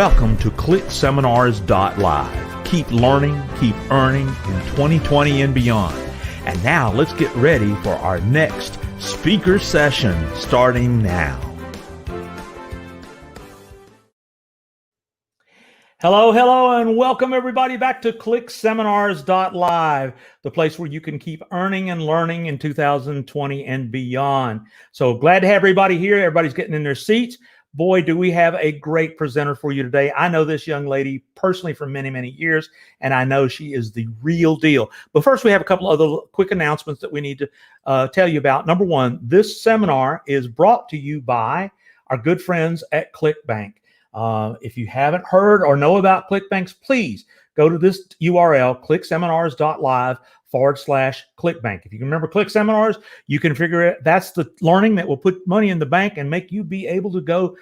Welcome to clickseminars.live. Keep learning, keep earning in 2020 and beyond. And now let's get ready for our next speaker session starting now. Hello, and welcome everybody back to clickseminars.live, the place where you can keep earning and learning in 2020 and beyond. So glad to have everybody here. Everybody's getting in their seats. Boy, do we have a great presenter for you today. I know this young lady personally for many, many years, and I know she is the real deal. But first, we have a couple other quick announcements that we need to tell you about. Number one, this seminar is brought to you by our good friends at ClickBank. If you haven't heard or know about ClickBanks, please go to this URL, clickseminars.live/ClickBank. If you can remember Click Seminars, you can figure it. That's the learning that will put money in the bank and make you be able to go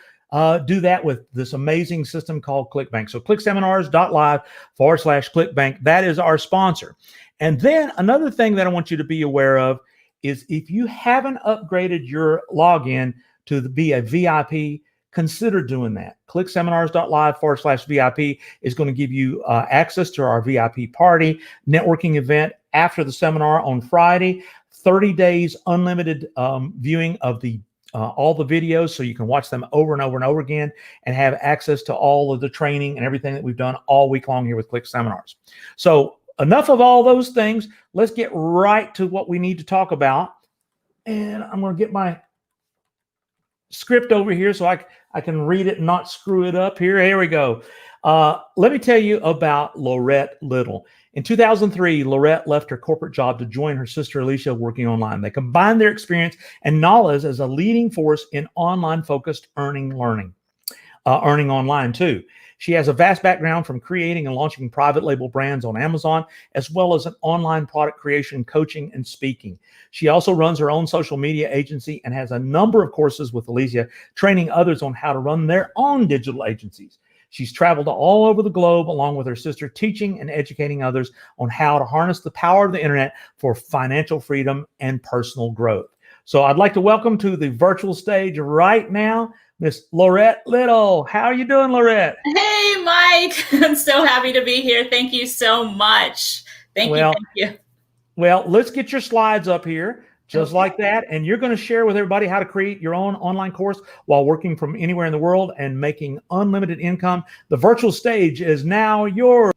do that with this amazing system called ClickBank. So clickseminars.live/ClickBank. That is our sponsor. And then another thing that I want you to be aware of is if you haven't upgraded your login to be a VIP, consider doing that. clickseminars.live/VIP is going to give you access to our VIP party networking event after the seminar on Friday. 30 days unlimited viewing of the all the videos, so you can watch them over and over and over again and have access to all of the training and everything that we've done all week long here with Click Seminars. So enough of all those things. Let's get right to what we need to talk about. And I'm going to get my script over here so I can read it and not screw it up here. Here we go. Let me tell you about Lorette Lyttle. In 2003, Lorette left her corporate job to join her sister Alicia working online. They combined their experience and knowledge as a leading force in online-focused earning online too. She has a vast background from creating and launching private label brands on Amazon, as well as an online product creation, coaching, and speaking. She also runs her own social media agency and has a number of courses with Alicia, training others on how to run their own digital agencies. She's traveled all over the globe along with her sister, teaching and educating others on how to harness the power of the internet for financial freedom and personal growth. So I'd like to welcome to the virtual stage right now, Miss Lorette Lyttle. How are you doing, Lorette? Hey, Mike. I'm so happy to be here. Thank you so much. Thank you. Well, let's get your slides up here, just like that. And you're going to share with everybody how to create your own online course while working from anywhere in the world and making unlimited income. The virtual stage is now yours.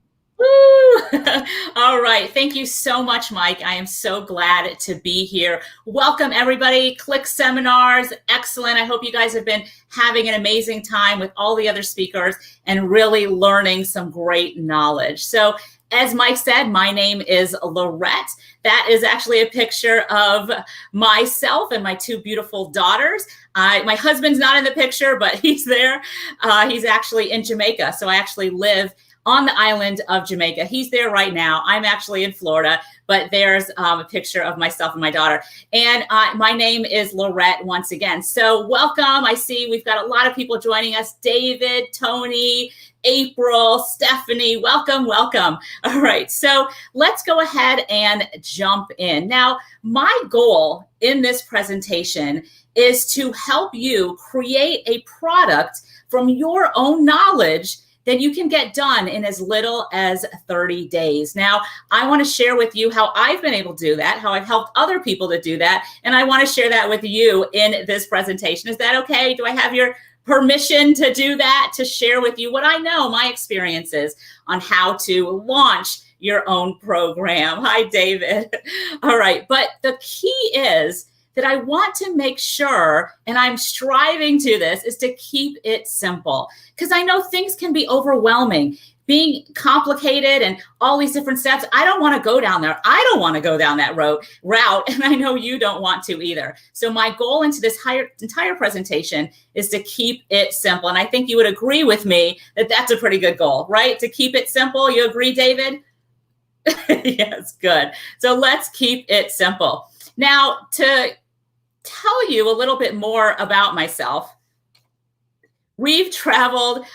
All right. Thank you so much, Mike. I am so glad to be here. Welcome, everybody. Click Seminars. Excellent. I hope you guys have been having an amazing time with all the other speakers and really learning some great knowledge. So as Mike said, my name is Lorette. That is actually a picture of myself and my two beautiful daughters. My husband's not in the picture, but he's there. He's actually in Jamaica. So I actually live on the island of Jamaica. He's there right now. I'm actually in Florida, but there's a picture of myself and my daughter. And my name is Lorette once again. So welcome. I see we've got a lot of people joining us. David, Tony, April, Stephanie, welcome. All right, so let's go ahead and jump in. Now, my goal in this presentation is to help you create a product from your own knowledge that you can get done in as little as 30 days. Now, I want to share with you how I've been able to do that, how I've helped other people to do that, and I want to share that with you in this presentation. Is that okay? Do I have your permission to do that, to share with you what I know, my experiences on how to launch your own program? Hi, David. All right, but the key is that I want to make sure, and I'm striving to this, is to keep it simple. Because I know things can be overwhelming, being complicated and all these different steps. I don't want to go down there. I don't want to go down that route, and I know you don't want to either. So my goal into this entire presentation is to keep it simple. And I think you would agree with me that that's a pretty good goal, right? To keep it simple. You agree, David? Yes, good. So let's keep it simple. Now, to tell you a little bit more about myself, I've traveled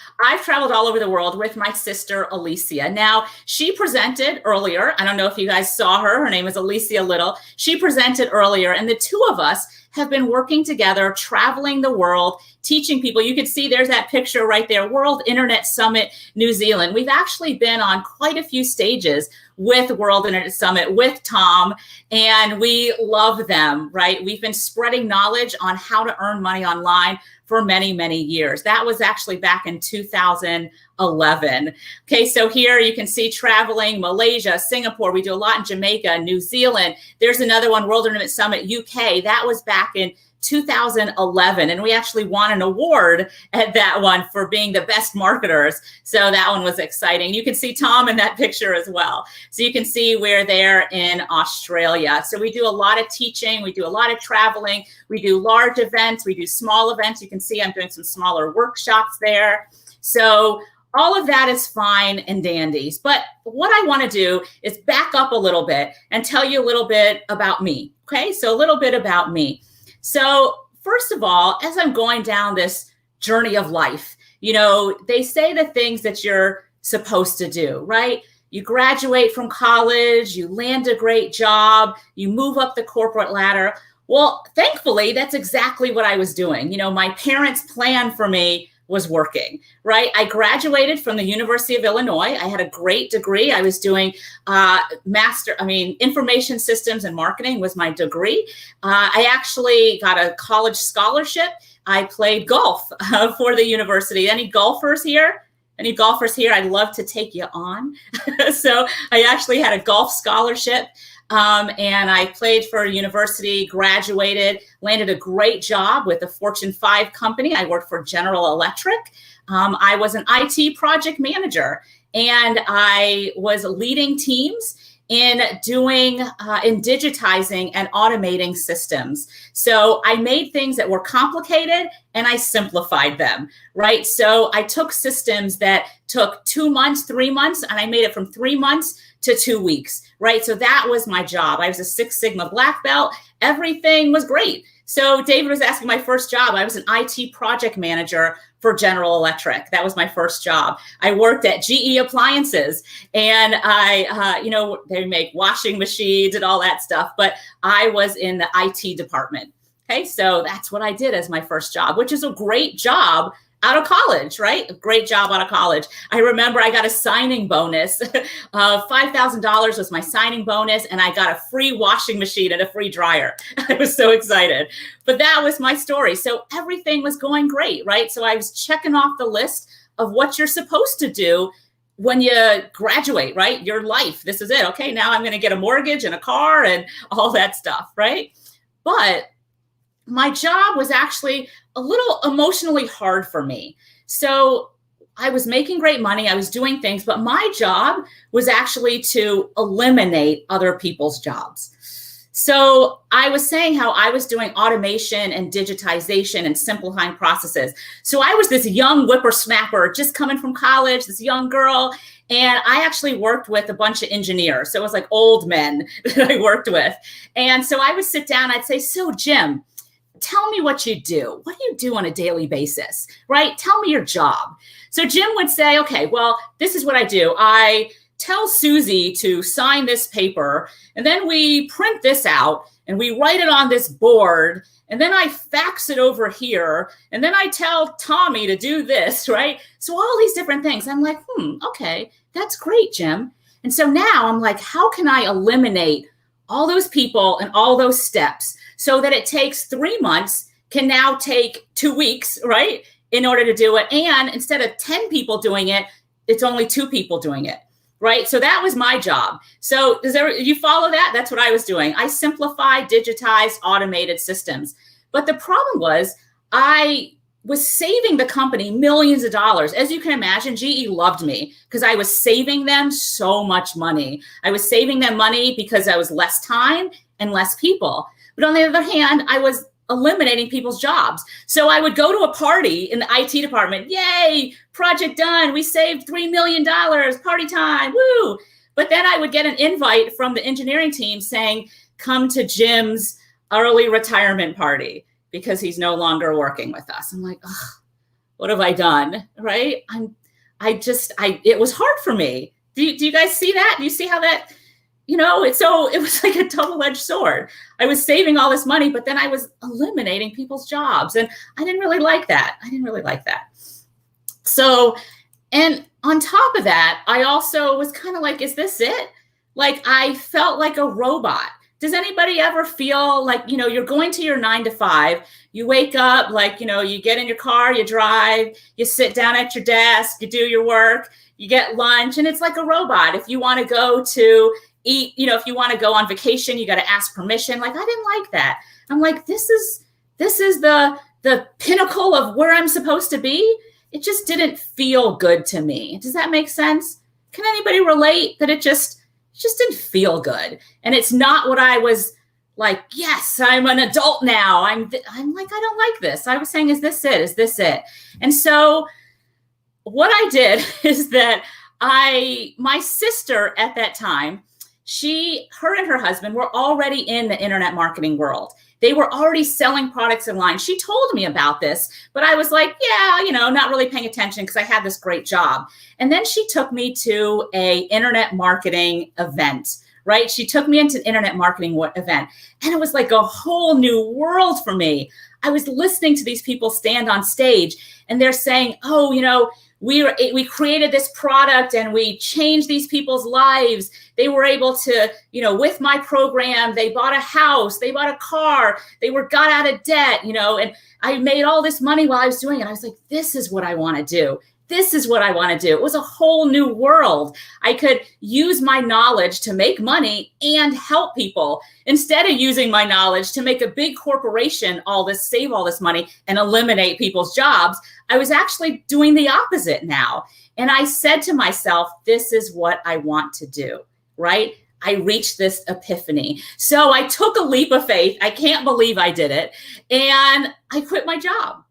all over the world with my sister, Alicia. Now, she presented earlier. I don't know if you guys saw her. Her name is Lorette Lyttle. She presented earlier, and the two of us have been working together, traveling the world, teaching people. You can see there's that picture right there, World Internet Summit, New Zealand. We've actually been on quite a few stages with World Internet Summit with Tom, and we love them, right? We've been spreading knowledge on how to earn money online for many, many years. That was actually back in 2011. Okay, so here you can see traveling Malaysia, Singapore. We do a lot in Jamaica, New Zealand. There's another one, World Internet Summit UK. That was back in 2011, and we actually won an award at that one for being the best marketers. So that one was exciting. You can see Tom in that picture as well. So you can see we're there in Australia. So we do a lot of teaching. We do a lot of traveling. We do large events. We do small events. You can see I'm doing some smaller workshops there. So all of that is fine and dandy. But what I want to do is back up a little bit and tell you a little bit about me. Okay, so a little bit about me. So first of all, as I'm going down this journey of life, you know, they say the things that you're supposed to do, right? You graduate from college, you land a great job, you move up the corporate ladder. Well, thankfully, that's exactly what I was doing. You know, my parents' plan for me was working, right? I graduated from the University of Illinois. I had a great degree. I was doing information systems and marketing was my degree. I actually got a college scholarship. I played golf for the university. Any golfers here? Any golfers here? I'd love to take you on. So I actually had a golf scholarship. And I played for a university, graduated, landed a great job with a Fortune 5 company. I worked for General Electric. I was an IT project manager, and I was leading teams in digitizing and automating systems. So I made things that were complicated and I simplified them, right? So I took systems that took 2 months, 3 months, and I made it from 3 months to 2 weeks, right? So that was my job. I was a Six Sigma black belt. Everything was great. So David was asking my first job. I was an IT project manager for General Electric. That was my first job. I worked at GE Appliances, and they make washing machines and all that stuff, but I was in the IT department. Okay, so that's what I did as my first job, which is a great job out of college, right? A great job out of college. I remember I got a signing bonus. $5,000 was my signing bonus, and I got a free washing machine and a free dryer. I was so excited. But that was my story. So everything was going great, right? So I was checking off the list of what you're supposed to do when you graduate, right? Your life. This is it. Okay, now I'm going to get a mortgage and a car and all that stuff, right? But my job was actually a little emotionally hard for me. So I was making great money. I was doing things, but my job was actually to eliminate other people's jobs. So I was saying how I was doing automation and digitization and simplifying processes. So I was this young whippersnapper just coming from college, this young girl, and I actually worked with a bunch of engineers. So it was like old men that I worked with. And so I would sit down, I'd say, so Jim, tell me what you do. What do you do on a daily basis, right? Tell me your job. So Jim would say, okay, well, this is what I do. I tell Susie to sign this paper, and then we print this out, and we write it on this board, and then I fax it over here, and then I tell Tommy to do this, right? So all these different things. I'm like, okay, that's great, Jim. And so now I'm like, how can I eliminate all those people and all those steps so that it takes 3 months can now take 2 weeks, right, in order to do it. And instead of 10 people doing it, it's only 2 people doing it, right? So that was my job. So you follow that? That's what I was doing. I simplified, digitized, automated systems. But the problem was I was saving the company millions of dollars. As you can imagine, GE loved me because I was saving them so much money. I was saving them money because I was less time and less people. But on the other hand, I was eliminating people's jobs. So I would go to a party in the IT department. Yay, project done. We saved $3 million, party time, woo. But then I would get an invite from the engineering team saying, come to Jim's early retirement party because he's no longer working with us. I'm like, what have I done? Right? It was hard for me. Do you guys see that? Do you see how that, it was like a double-edged sword. I was saving all this money, but then I was eliminating people's jobs. And I didn't really like that. So, and on top of that, I also was kind of like, is this it? Like, I felt like a robot. Does anybody ever feel like, you're going to your 9 to 5, you wake up, like, you get in your car, you drive, you sit down at your desk, you do your work, you get lunch, and it's like a robot. If you want to go to eat, if you want to go on vacation, you got to ask permission. Like, I didn't like that. I'm like, this is the pinnacle of where I'm supposed to be. It just didn't feel good to me. Does that make sense? Can anybody relate that it just didn't feel good? And it's not what I was like, yes, I'm an adult now. I'm like, I don't like this. I was saying, is this it? Is this it? And so what I did is that my sister at that time, her and her husband were already in the internet marketing world. They were already selling products online. She told me about this, but I was like, yeah, not really paying attention because I had this great job. And then she took me to a internet marketing event, right? She took me into an internet marketing event, and it was like a whole new world for me. I was listening to these people stand on stage, and they're saying, oh, we created this product and we changed these people's lives. They were able to, with my program, they bought a house, they bought a car, got out of debt, and I made all this money while I was doing it. I was like, this is what I want to do. This is what I want to do. It was a whole new world. I could use my knowledge to make money and help people instead of using my knowledge to make a big corporation save all this money and eliminate people's jobs. I was actually doing the opposite now. And I said to myself, this is what I want to do, right? I reached this epiphany. So I took a leap of faith. I can't believe I did it. And I quit my job.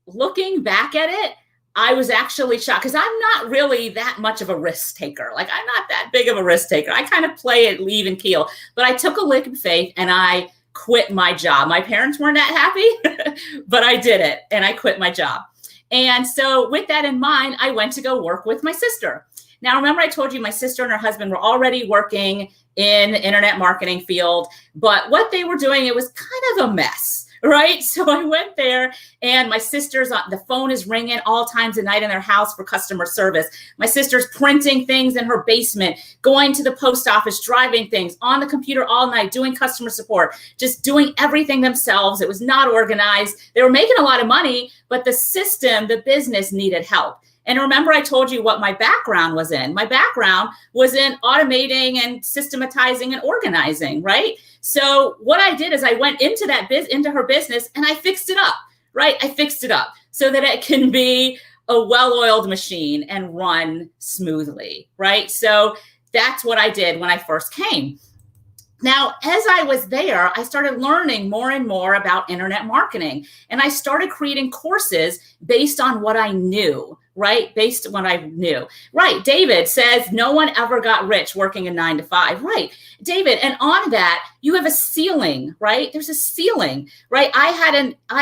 Looking back at it, I was actually shocked because I'm not really that much of a risk taker. Like, I'm not that big of a risk taker. I kind of play it even keel. But I took a leap of faith and I quit my job. My parents weren't that happy, but I did it and I quit my job. And so with that in mind, I went to go work with my sister. Now, remember I told you my sister and her husband were already working in the internet marketing field, but what they were doing, it was kind of a mess. Right. So I went there and my sister's on the phone is ringing all times of night in their house for customer service. My sister's printing things in her basement, going to the post office, driving things on the computer all night, doing customer support, just doing everything themselves. It was not organized. They were making a lot of money, but the system, the business needed help. And remember, I told you what my background was in. My background was in automating and systematizing and organizing, right? So what I did is I went into into her business and I fixed it up, right? I fixed it up so that it can be a well-oiled machine and run smoothly, right? So that's what I did when I first came. Now, as I was there, I started learning more and more about internet marketing, and I started creating courses based on what I knew, right? Based on what I knew. Right. David says no one ever got rich working a 9 to 5. Right. David. And on that, you have a ceiling, right? There's a ceiling, right? I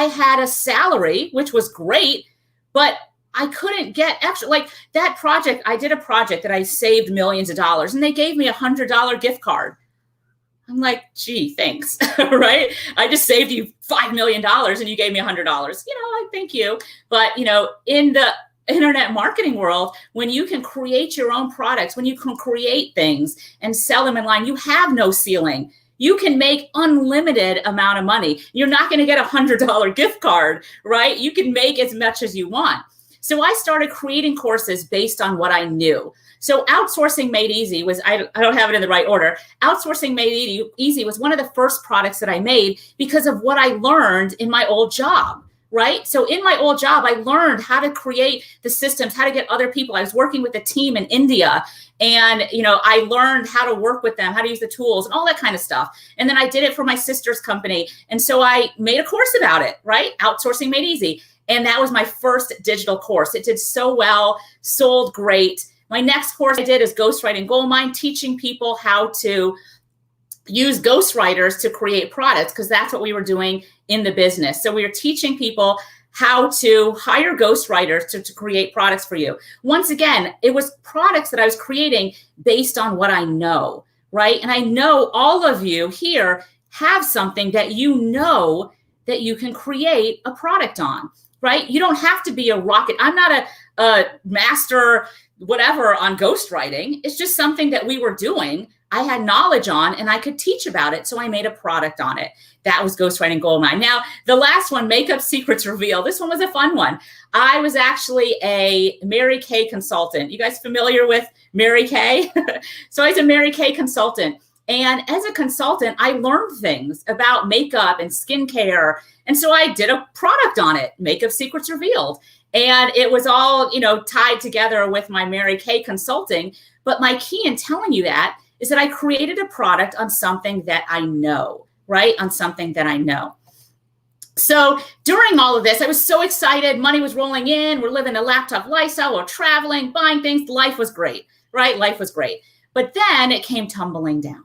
had a salary, which was great, but I couldn't get extra. Like that project, I did a project that I saved millions of dollars and they gave me $100 gift card. I'm like, gee, thanks, right? I just saved you $5 million and you gave me $100. Like, thank you. But, in the internet marketing world, when you can create your own products, when you can create things and sell them online, you have no ceiling. You can make unlimited amount of money. You're not going to get $100 gift card, right? You can make as much as you want. So I started creating courses based on what I knew. So Outsourcing Made Easy was, I don't have it in the right order. Outsourcing Made Easy was one of the first products that I made because of what I learned in my old job, right? So in my old job, I learned how to create the systems, how to get other people. I was working with a team in India and, I learned how to work with them, how to use the tools and all that kind of stuff. And then I did it for my sister's company. And so I made a course about it, right? Outsourcing Made Easy. And that was my first digital course. It did so well, sold great. My next course I did is Ghostwriting Goldmine, teaching people how to use ghostwriters to create products because that's what we were doing in the business. So we were teaching people how to hire ghostwriters to create products for you. Once again, it was products that I was creating based on what I know, right? And I know all of you here have something that you know that you can create a product on, right? You don't have to be a rocket. I'm not a master whatever on ghostwriting. It's just something that we were doing. I had knowledge on and I could teach about it. So I made a product on it. That was Ghostwriting Goldmine. Now, the last one, Makeup Secrets Reveal. This one was a fun one. I was actually a Mary Kay consultant. You guys familiar with Mary Kay? So I was a Mary Kay consultant. And as a consultant, I learned things about makeup and skincare. And so I did a product on it, Makeup Secrets Revealed. And it was all, tied together with my Mary Kay consulting. But my key in telling you that is that I created a product on something that I know, right? On something that I know. So during all of this, I was so excited. Money was rolling in. We're living a laptop lifestyle. We're traveling, buying things. Life was great, right? Life was great. But then it came tumbling down,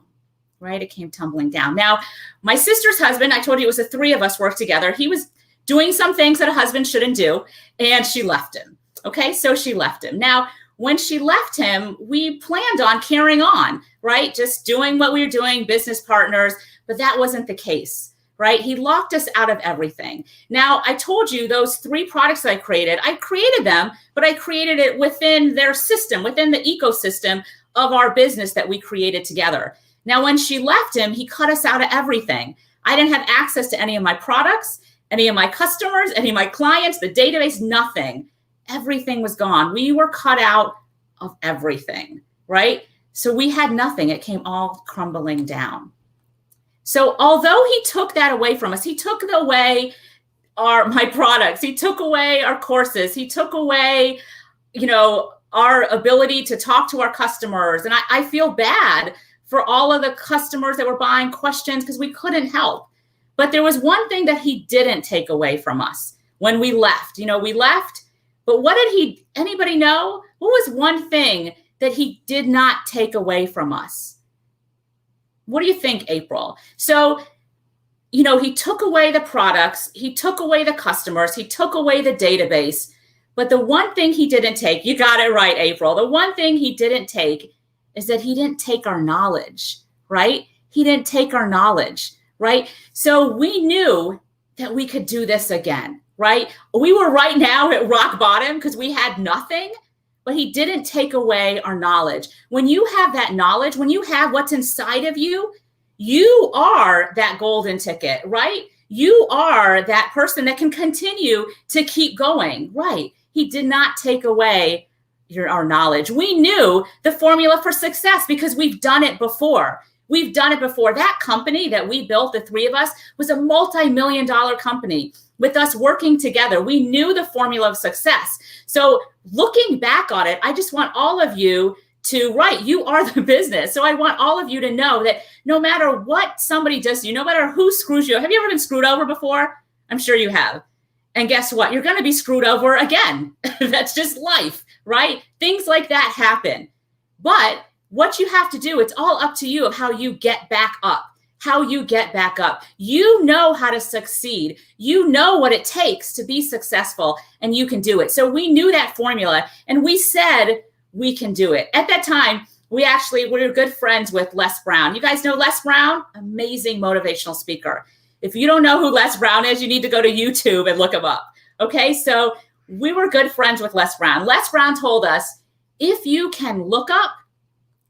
right? It came tumbling down. Now, my sister's husband, I told you it was the three of us worked together. He was doing some things that a husband shouldn't do, and she left him. Okay, so she left him. Now, when she left him, we planned on carrying on, right? Just doing what we were doing, business partners, but that wasn't the case, right? He locked us out of everything. Now, I told you those three products that I created them, but I created it within their system, within the ecosystem of our business that we created together. Now, when she left him, he cut us out of everything. I didn't have access to any of my products, any of my customers, any of my clients, the database, nothing. Everything was gone. We were cut out of everything, right? So we had nothing. It came all crumbling down. So although he took that away from us, he took away my products, he took away our courses, he took away, our ability to talk to our customers. And I feel bad for all of the customers that were buying questions because we couldn't help. But there was one thing that he didn't take away from us when we left. We left. But what did anybody know? What was one thing that he did not take away from us? What do you think, April? So, he took away the products, he took away the customers, he took away the database. But the one thing he didn't take, you got it right, April. The one thing he didn't take is that he didn't take our knowledge, right? He didn't take our knowledge, right? So we knew that we could do this again. Right? We were right now at rock bottom because we had nothing, but he didn't take away our knowledge. When you have that knowledge, when you have what's inside of you, you are that golden ticket, right? You are that person that can continue to keep going, right? He did not take away our knowledge. We knew the formula for success because we've done it before. We've done it before. That company that we built, the three of us, was a multi-million-dollar company. With us working together, we knew the formula of success. So looking back on it, I just want all of you to, you are the business. So I want all of you to know that no matter what somebody does to you, no matter who screws you, have you ever been screwed over before? I'm sure you have. And guess what? You're going to be screwed over again. That's just life, right? Things like that happen. But what you have to do, it's all up to you of how you get back up. How you get back up. You know how to succeed. You know what it takes to be successful, and you can do it. So we knew that formula, and we said we can do it. At that time, we were good friends with Les Brown. You guys know Les Brown? Amazing motivational speaker. If you don't know who Les Brown is, you need to go to YouTube and look him up. Okay, so we were good friends with Les Brown. Les Brown told us, if you can look up,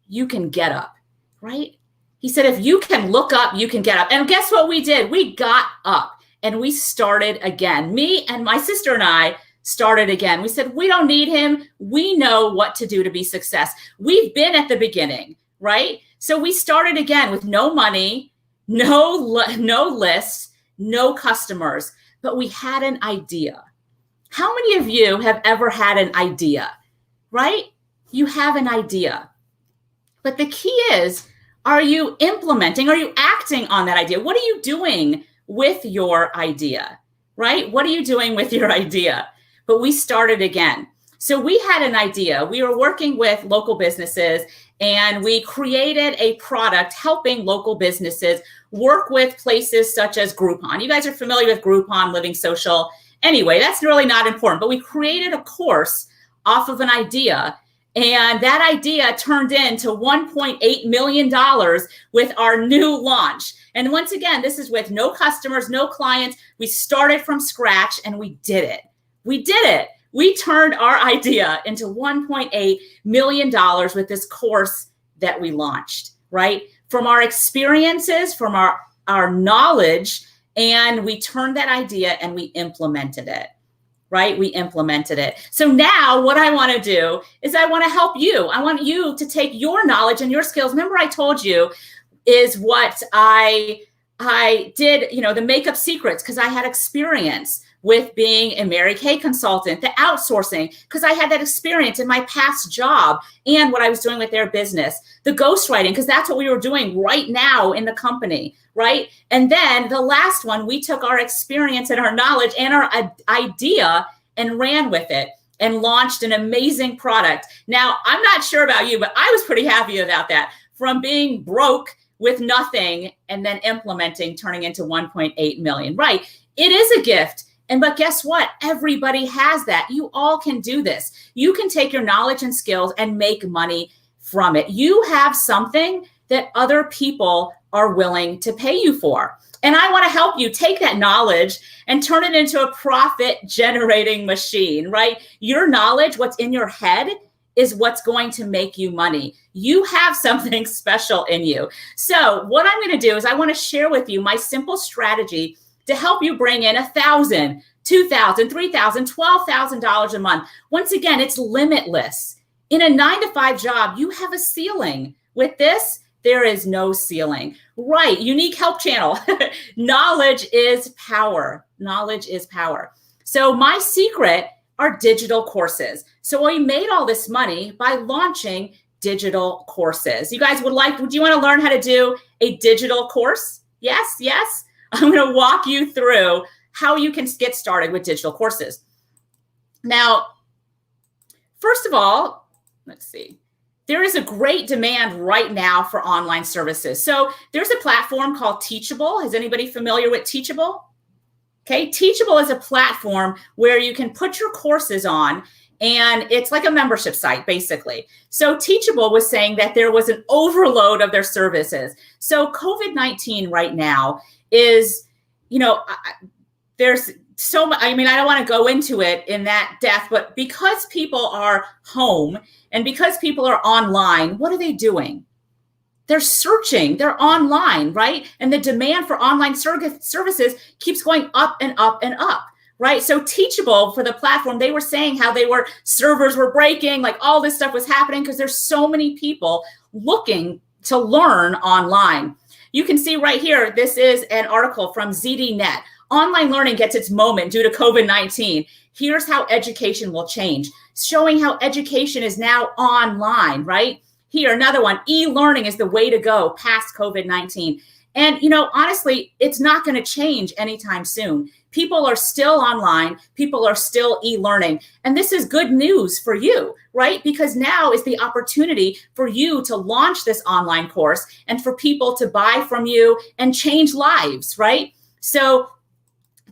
you can get up, right? He said, if you can look up, you can get up. And guess what we did? We got up and we started again. Me and my sister and I started again. We said, we don't need him. We know what to do to be success. We've been at the beginning, right? So we started again with no money, no lists, no customers, but we had an idea. How many of you have ever had an idea, right? You have an idea. But the key is, are you implementing? Are you acting on that idea? What are you doing with your idea, right? What are you doing with your idea? But we started again. So we had an idea. We were working with local businesses and we created a product helping local businesses work with places such as Groupon. You guys are familiar with Groupon, Living Social. Anyway, that's really not important, but we created a course off of an idea, and that idea turned into $1.8 million with our new launch. And once again, this is with no customers, no clients. We started from scratch and we did it. We did it. We turned our idea into $1.8 million with this course that we launched, right? From our experiences, from our knowledge, and we turned that idea and we implemented it, right? We implemented it. So now what I want to do is I want to help you. I want you to take your knowledge and your skills. Remember I told you is what I did, the makeup secrets, because I had experience with being a Mary Kay consultant, the outsourcing, because I had that experience in my past job and what I was doing with their business, the ghostwriting, because that's what we were doing right now in the company, right? And then the last one, we took our experience and our knowledge and our idea and ran with it and launched an amazing product. Now, I'm not sure about you, but I was pretty happy about that. From being broke with nothing and then implementing, turning into 1.8 million, right? It is a gift. But guess what? Everybody has that. You all can do this. You can take your knowledge and skills and make money from it. You have something that other people are willing to pay you for. And I want to help you take that knowledge and turn it into a profit generating machine, right? Your knowledge, what's in your head, is what's going to make you money. You have something special in you. So what I'm going to do is I want to share with you my simple strategy to help you bring in $1,000, $2,000, $3,000, $12,000 a month. Once again, it's limitless. In a 9-to-5 job, you have a ceiling. With this, there is no ceiling. Right, unique help channel. Knowledge is power. Knowledge is power. So my secret are digital courses. So we made all this money by launching digital courses. You guys would you want to learn how to do a digital course? Yes, yes. I'm going to walk you through how you can get started with digital courses. Now, first of all, let's see. There is a great demand right now for online services. So there's a platform called Teachable. Is anybody familiar with Teachable? Okay, Teachable is a platform where you can put your courses on, and it's like a membership site, basically. So Teachable was saying that there was an overload of their services. So COVID-19 right now is, there's so much. I mean, I don't want to go into it in that depth, but because people are home and because people are online, what are they doing? They're searching, they're online, right? And the demand for online services keeps going up and up and up, right? So Teachable, for the platform, they were saying how servers were breaking, like all this stuff was happening because there's so many people looking to learn online. You can see right here, this is an article from ZDNet. Online learning gets its moment due to COVID-19. Here's how education will change, showing how education is now online, right? Here, another one, e-learning is the way to go past COVID-19. And, honestly, it's not going to change anytime soon. People are still online. People are still e-learning. And this is good news for you, right? Because now is the opportunity for you to launch this online course and for people to buy from you and change lives, right? So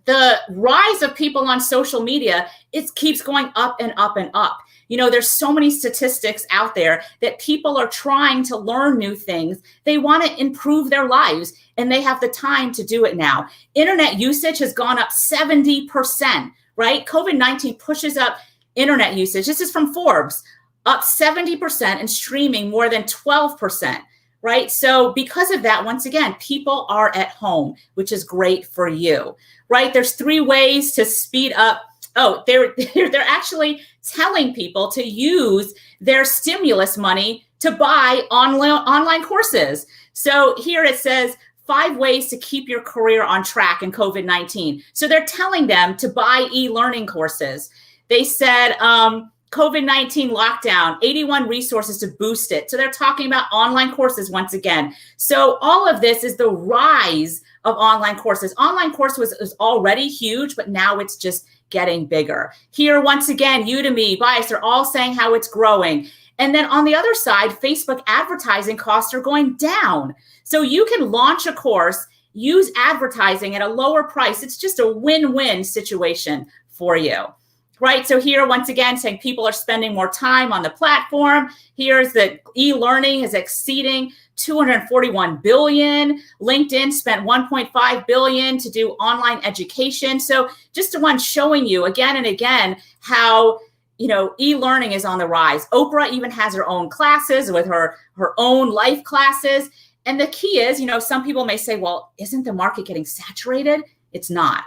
the rise of people on social media, it keeps going up and up and up. There's so many statistics out there that people are trying to learn new things. They want to improve their lives, and they have the time to do it now. Internet usage has gone up 70%, right? COVID-19 pushes up internet usage. This is from Forbes, up 70%, and streaming more than 12%, right? So because of that, once again, people are at home, which is great for you, right? There's 3 ways to speed up. Oh, they're actually telling people to use their stimulus money to buy online courses. So here it says 5 ways to keep your career on track in COVID-19. So they're telling them to buy e-learning courses. They said COVID-19 lockdown, 81 resources to boost it. So they're talking about online courses once again. So all of this is the rise of online courses. Online course was already huge, but now it's just getting bigger. Here, once again, Udemy, Bias, they're all saying how it's growing. And then on the other side, Facebook advertising costs are going down. So you can launch a course, use advertising at a lower price. It's just a win-win situation for you. Right. So here, once again, saying people are spending more time on the platform. Here's the e-learning is exceeding 241 billion. LinkedIn spent 1.5 billion to do online education. So just the one showing you again and again how, e-learning is on the rise. Oprah even has her own classes with her own life classes. And the key is, some people may say, well, isn't the market getting saturated? It's not.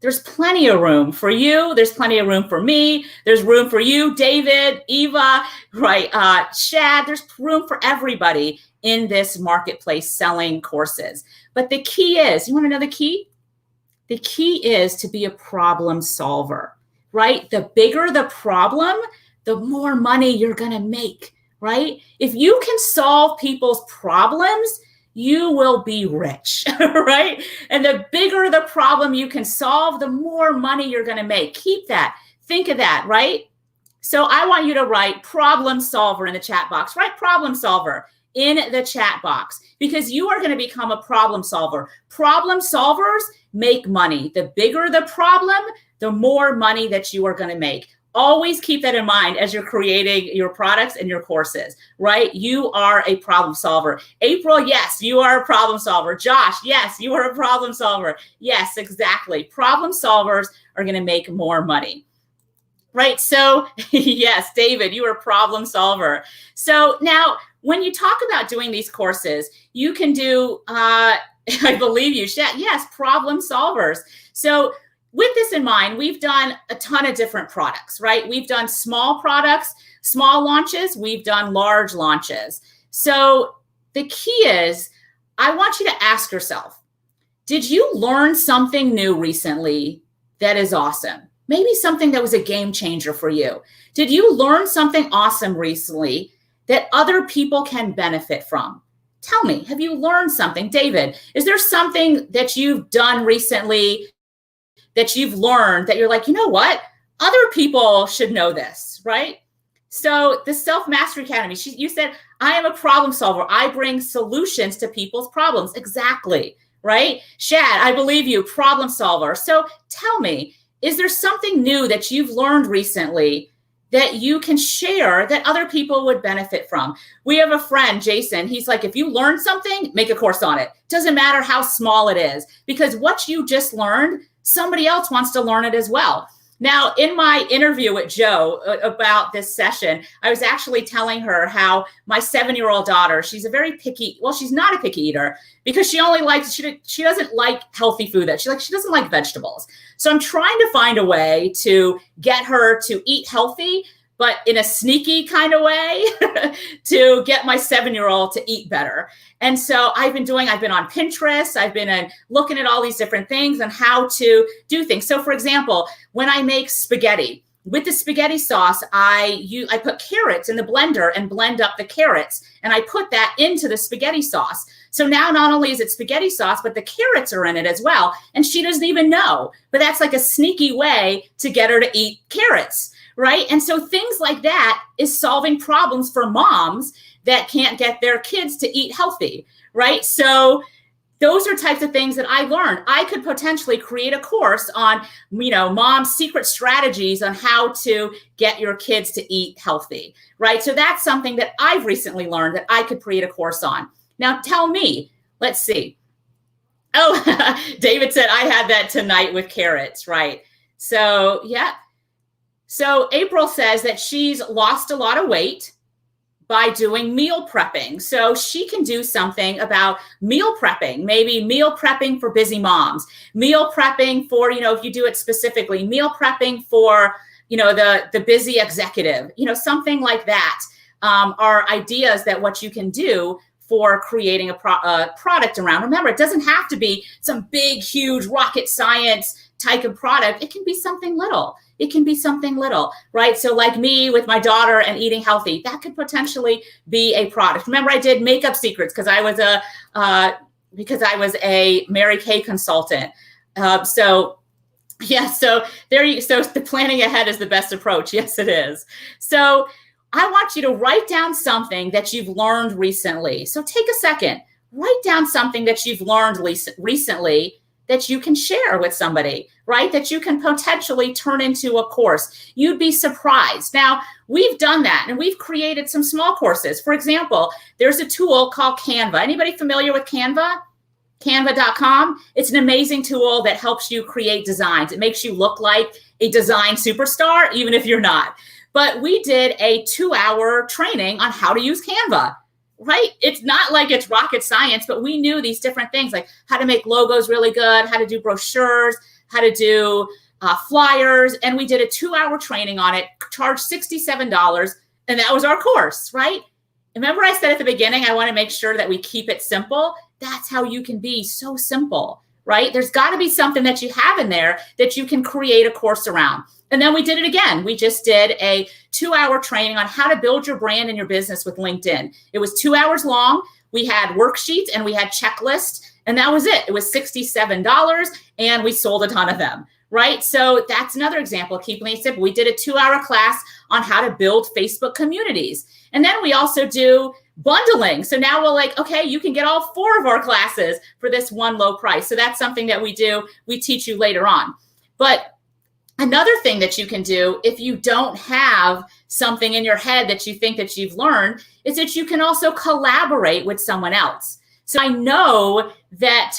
There's plenty of room for you. There's plenty of room for me. There's room for you, David, Eva, right? Shad, there's room for everybody in this marketplace selling courses. But the key is, you want to know the key? The key is to be a problem solver, right? The bigger the problem, the more money you're going to make, right? If you can solve people's problems, you will be rich, right? And the bigger the problem you can solve, the more money you're going to make. Keep that. Think of that, right? So I want you to write problem solver in the chat box. Write problem solver in the chat box because you are going to become a problem solver. Problem solvers make money. The bigger the problem, the more money that you are going to make. Always keep that in mind as you're creating your products and your courses, right? You are a problem solver. April, yes, you are a problem solver. Josh, yes, you are a problem solver. Yes, exactly. Problem solvers are going to make more money, right? So yes, David, you are a problem solver. So now when you talk about doing these courses, you can do, I believe you, yes, problem solvers. So with this in mind, we've done a ton of different products, right? We've done small products, small launches. We've done large launches. So the key is, I want you to ask yourself, did you learn something new recently that is awesome? Maybe something that was a game changer for you. Did you learn something awesome recently that other people can benefit from? Tell me, have you learned something? David, is there something that you've done recently that you've learned that you're like, you know what? Other people should know this, right? So the Self-Mastery Academy, you said, I am a problem solver. I bring solutions to people's problems. Exactly, right? Shad, I believe you, problem solver. So tell me, is there something new that you've learned recently that you can share that other people would benefit from? We have a friend, Jason. He's like, if you learn something, make a course on it. Doesn't matter how small it is, because what you just learned, somebody else wants to learn it as well. Now, in my interview with Joe about this session, I was actually telling her how my 7-year-old daughter, she's a very picky, well, she's not a picky eater because she only likes, she doesn't like healthy food. She doesn't like vegetables. So I'm trying to find a way to get her to eat healthy, but in a sneaky kind of way to get my 7-year-old to eat better. And so I've been on Pinterest. I've been looking at all these different things and how to do things. So for example, when I make spaghetti, with the spaghetti sauce, I put carrots in the blender and blend up the carrots. And I put that into the spaghetti sauce. So now not only is it spaghetti sauce, but the carrots are in it as well. And she doesn't even know. But that's like a sneaky way to get her to eat carrots, right? And so things like that is solving problems for moms that can't get their kids to eat healthy, right? So those are types of things that I learned. I could potentially create a course on, mom's secret strategies on how to get your kids to eat healthy, right? So that's something that I've recently learned that I could create a course on. Now tell me, let's see. Oh, David said I had that tonight with carrots, right? So yeah. So April says that she's lost a lot of weight by doing meal prepping. So she can do something about meal prepping, maybe meal prepping for busy moms, meal prepping for, if you do it specifically, meal prepping for, the busy executive, something like that are ideas that what you can do for creating a product around. Remember, it doesn't have to be some big, huge rocket science type of product. It can be something little. It can be something little, right? So like me with my daughter and eating healthy, that could potentially be a product. Remember, I did makeup secrets because I was a Mary Kay consultant. So the planning ahead is the best approach. Yes, it is. So I want you to write down something that you've learned recently. So take a second, write down something that you've learned recently that you can share with somebody, right? That you can potentially turn into a course. You'd be surprised. Now, we've done that and we've created some small courses. For example, there's a tool called Canva. Anybody familiar with Canva? Canva.com. It's an amazing tool that helps you create designs. It makes you look like a design superstar, even if you're not. But we did a 2-hour training on how to use Canva, right? It's not like it's rocket science, but we knew these different things, like how to make logos really good, how to do brochures, how to do flyers. And we did a 2-hour training on it, charged $67. And that was our course, right? Remember I said at the beginning, I want to make sure that we keep it simple. That's how you can be so simple, right? There's got to be something that you have in there that you can create a course around. And then we did it again. We just did a 2-hour training on how to build your brand and your business with LinkedIn. It was 2 hours long. We had worksheets and we had checklists, and that was it. It was $67 and we sold a ton of them, right? So that's another example of keeping it simple. We did a 2-hour class on how to build Facebook communities. And then we also do bundling. So now we're like, okay, you can get all 4 of our classes for this one low price. So that's something that we do. We teach you later on. But another thing that you can do if you don't have something in your head that you think that you've learned is that you can also collaborate with someone else. So I know that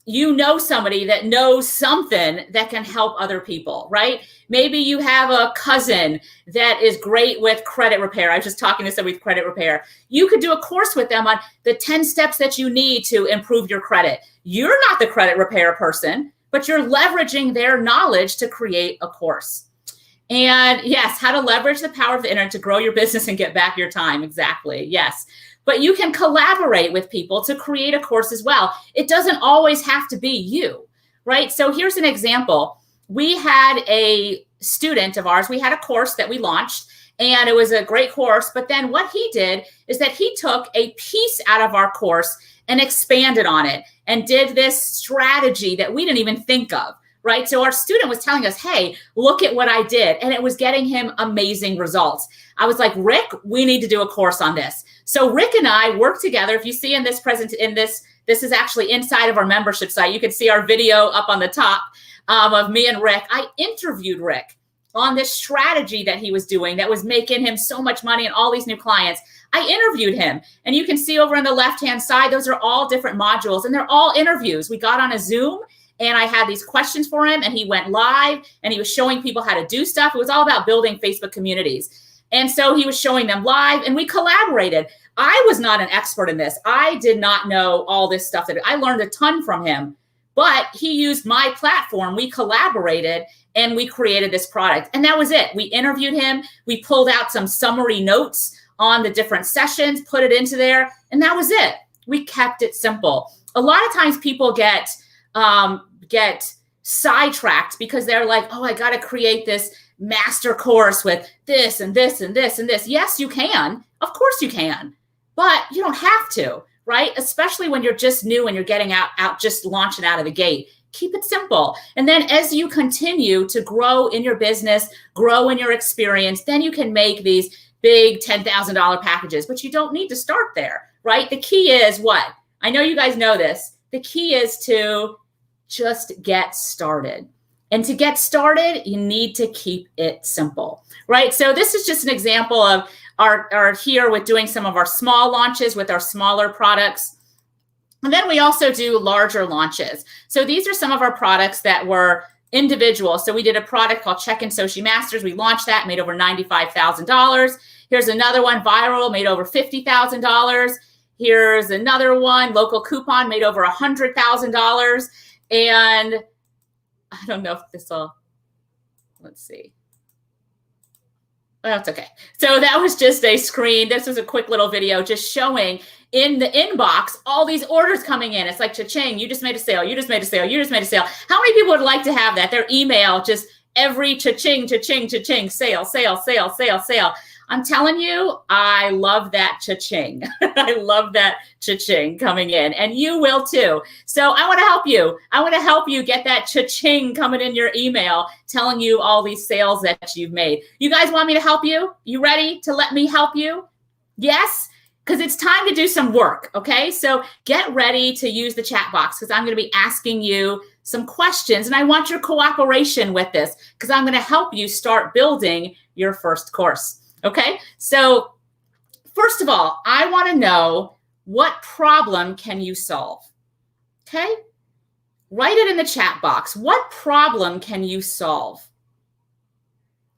you know somebody that knows something that can help other people, right? Maybe you have a cousin that is great with credit repair. I was just talking to somebody with credit repair. You could do a course with them on the 10 steps that you need to improve your credit. You're not the credit repair person, but you're leveraging their knowledge to create a course. And yes, how to leverage the power of the internet to grow your business and get back your time. Exactly. Yes. But you can collaborate with people to create a course as well. It doesn't always have to be you, right? So here's an example. We had a student of ours, we had a course that we launched, and it was a great course. But then what he did is that he took a piece out of our course and expanded on it and did this strategy that we didn't even think of, right? So our student was telling us, hey, look at what I did. And it was getting him amazing results. I was like, Rick, we need to do a course on this. So Rick and I worked together. If you see in this this is actually inside of our membership site. You can see our video up on the top of me and Rick. I interviewed Rick on this strategy that he was doing that was making him so much money and all these new clients. I interviewed him, and you can see over on the left-hand side, those are all different modules, and they're all interviews. We got on a Zoom, and I had these questions for him, and he went live, and he was showing people how to do stuff. It was all about building Facebook communities. And so he was showing them live, and we collaborated. I was not an expert in this. I did not know all this stuff. That I learned a ton from him, but he used my platform. We collaborated, and we created this product. And that was it. We interviewed him. We pulled out some summary notes on the different sessions, put it into there, and that was it. We kept it simple. A lot of times people get sidetracked because they're like, oh, I got to create this master course with this and this and this and this. Yes, you can. Of course you can, but you don't have to, right? Especially when you're just new and you're getting out, just launching out of the gate. Keep it simple. And then as you continue to grow in your business, grow in your experience, then you can make these big $10,000 packages, but you don't need to start there, right? The key is what? I know you guys know this. The key is to just get started. And to get started, you need to keep it simple, right? So this is just an example of our here with doing some of our small launches with our smaller products. And then we also do larger launches. So these are some of our products that were individual. So we did a product called Check-in Soci Masters. We launched that, made over $95,000. Here's another one, viral, made over $50,000. Here's another one, local coupon, made over $100,000. And I don't know if this will, let's see. That's okay. So that was just a screen. This was a quick little video just showing in the inbox all these orders coming in. It's like, cha-ching, you just made a sale. You just made a sale. You just made a sale. How many people would like to have that? Their email, just every cha-ching, cha-ching, cha-ching, sale, sale, sale, sale, sale. I'm telling you, I love that cha-ching. I love that cha-ching coming in, and you will too. So I want to help you. I want to help you get that cha-ching coming in your email, telling you all these sales that you've made. You guys want me to help you? You ready to let me help you? Yes? because it's time to do some work, okay? So get ready to use the chat box because I'm going to be asking you some questions, and I want your cooperation with this because I'm going to help you start building your first course, okay? So first of all, I want to know, what problem can you solve, okay? Write it in the chat box. What problem can you solve,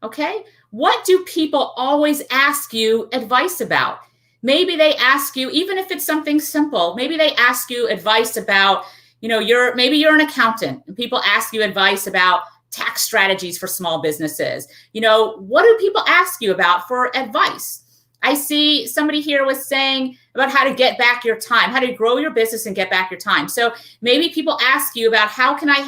okay? What do people always ask you advice about? Maybe they ask you, even if it's something simple, maybe they ask you advice about, maybe you're an accountant and people ask you advice about tax strategies for small businesses. What do people ask you about for advice? I see somebody here was saying about how to get back your time, how to grow your business and get back your time. So maybe people ask you about how can I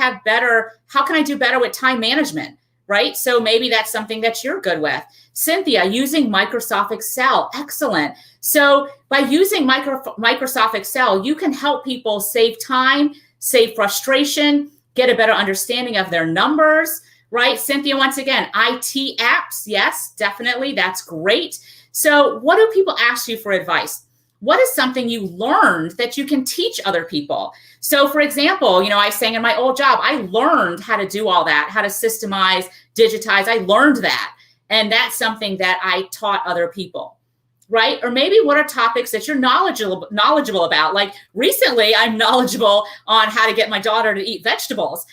do better with time management, right? So maybe that's something that you're good with. Cynthia, using Microsoft Excel. Excellent. So by using Microsoft Excel, you can help people save time, save frustration, get a better understanding of their numbers, right? Cynthia, once again, IT apps. Yes, definitely. That's great. So what do people ask you for advice? What is something you learned that you can teach other people? So for example, I was saying in my old job, I learned how to do all that, how to systemize, digitize. I learned that. And that's something that I taught other people, right? Or maybe what are topics that you're knowledgeable about? Like recently, I'm knowledgeable on how to get my daughter to eat vegetables.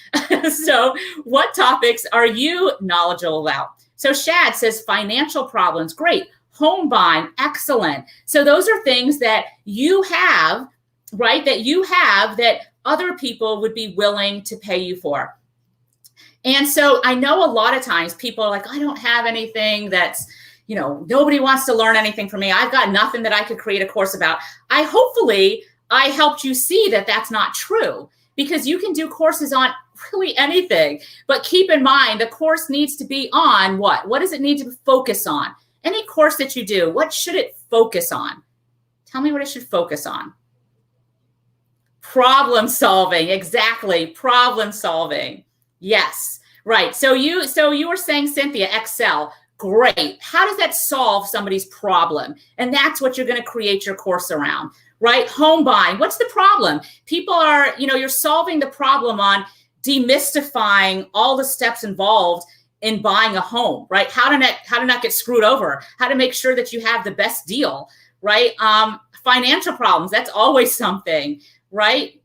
So what topics are you knowledgeable about? So Shad says financial problems. Great. Home buying. Excellent. So those are things that you have, right? That other people would be willing to pay you for. And so I know a lot of times people are like, I don't have anything that's, nobody wants to learn anything from me. I've got nothing that I could create a course about. Hopefully I helped you see that that's not true, because you can do courses on really anything. But keep in mind, the course needs to be on what? What does it need to focus on? Any course that you do, what should it focus on? Tell me what it should focus on. Problem solving. Exactly. Problem solving. Yes, right. So you were saying, Cynthia, Excel, great. How does that solve somebody's problem? And that's what you're going to create your course around, right? Home buying. What's the problem? People are, you're solving the problem on demystifying all the steps involved in buying a home, right? How to not get screwed over, how to make sure that you have the best deal, right? Financial problems. That's always something, right?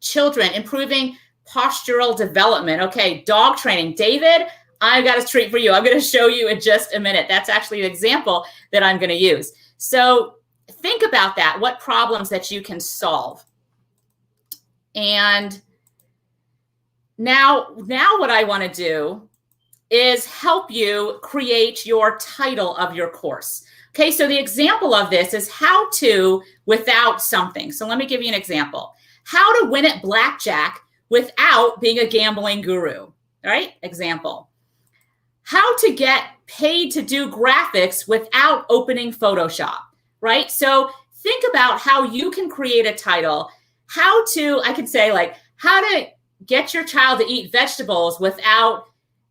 Children, improving postural development. Okay, dog training. David, I've got a treat for you. I'm going to show you in just a minute. That's actually an example that I'm going to use. So think about that, what problems that you can solve. And now what I want to do is help you create your title of your course. Okay, so the example of this is how to without something. So let me give you an example. How to win at blackjack without being a gambling guru, all right? Example. How to get paid to do graphics without opening Photoshop, right? So think about how you can create a title. I could say like, how to get your child to eat vegetables without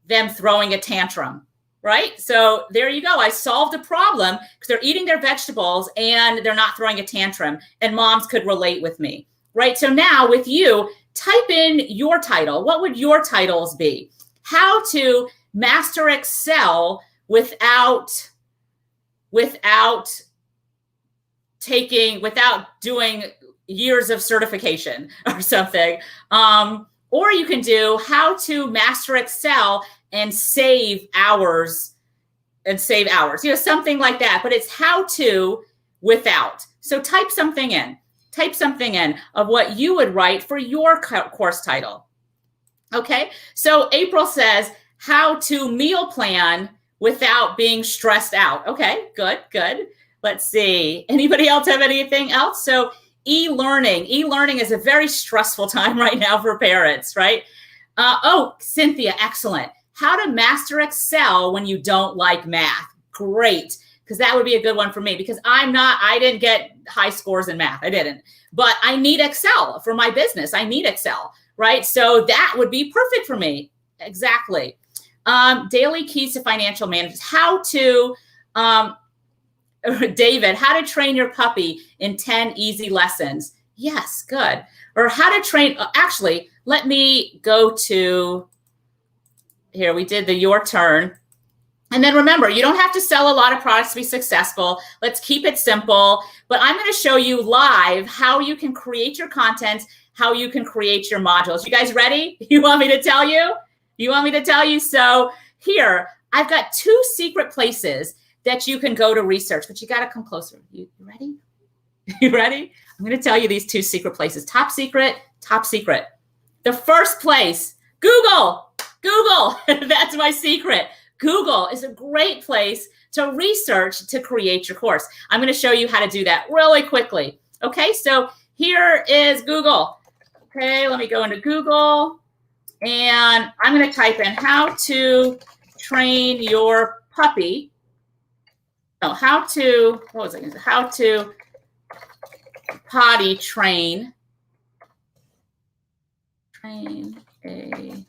them throwing a tantrum, right? So there you go. I solved a problem because they're eating their vegetables and they're not throwing a tantrum, and moms could relate with me, right? So now with you, type in your title. What would your titles be? How to master Excel without doing years of certification or something. Or you can do how to master Excel and save hours, something like that. But it's how to without. So type something in of what you would write for your course title. Okay. So April says, how to meal plan without being stressed out. Okay, good. Let's see. Anybody else have anything else? So e-learning is a very stressful time right now for parents, right? Cynthia, excellent. How to master Excel when you don't like math. Great, because that would be a good one for me, because I didn't get high scores in math. I didn't, but I need Excel for my business. I need Excel, right? So that would be perfect for me. Exactly. Daily keys to financial management. How to David, how to train your puppy in 10 easy lessons. Yes, good. Or how to train, actually, let me go to, here, we did the your turn. And then remember, you don't have to sell a lot of products to be successful. Let's keep it simple. But I'm going to show you live how you can create your content, how you can create your modules. You guys ready? You want me to tell you? You want me to tell you? So here, I've got 2 secret places that you can go to research, but you got to come closer. You ready? You ready? I'm going to tell you these 2 secret places. Top secret, top secret. The first place, Google. Google, that's my secret. Google is a great place to research to create your course. I'm going to show you how to do that really quickly. Okay, so here is Google. Okay, let me go into Google, and I'm going to type in how to train your puppy. Oh, how to, what was I going to say? How to potty train a,